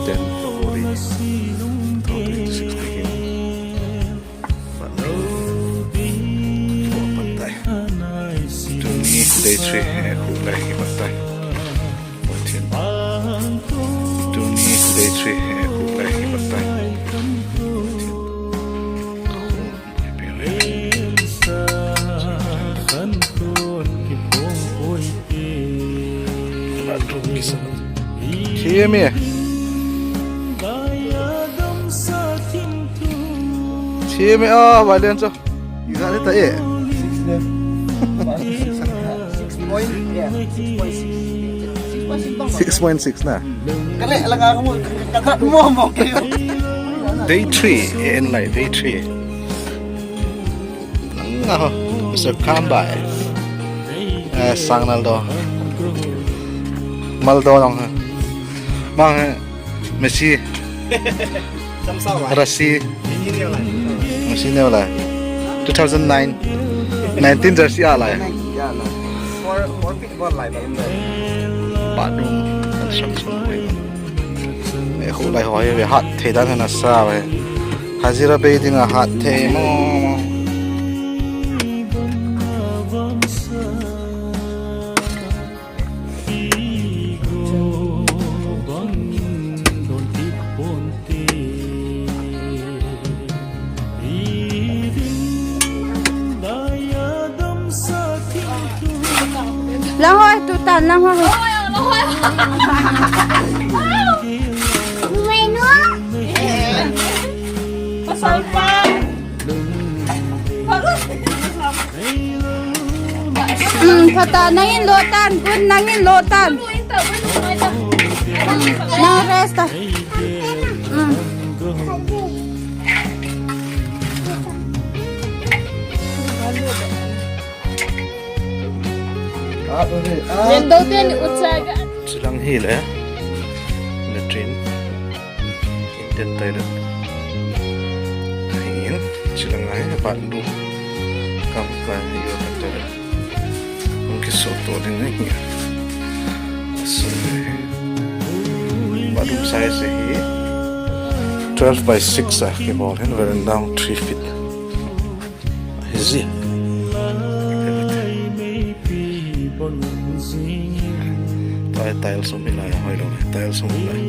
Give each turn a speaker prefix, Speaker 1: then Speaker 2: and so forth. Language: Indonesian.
Speaker 1: 10 February 2016. Pantai. Tuni day 3 kulay himatay. Tuni day 3 kulay himatay. Hear me. Hear me. Oh, balian so. You got it, eh? 6.6 na. Day 3 in like day 3. Nang Mr. Kambay. Sang naldo. Maldo nang mang Messi. Rasi. Messi ne wala. 2009 19 jersey ala. For football lại bạn đúng sản xuất này khu lại hỏi về hạt thế đó là sao vậy Hazira bây giờ là hạt thế mà
Speaker 2: lang hoa tụt tàn lang hoa mày nữa sao pa phata nangin lotan kun nangin lotan nang resta
Speaker 3: Lần đầu tiên utsaga.
Speaker 1: Silang hill Latrine Indian toilet Ayan silang ay bandu kampan iyo ka toilet ang kisoto din na niya so badum size hi 12 by 6 kibol hen verandang 3 feet hizi tiles som bilay hoy lo tiles som bilay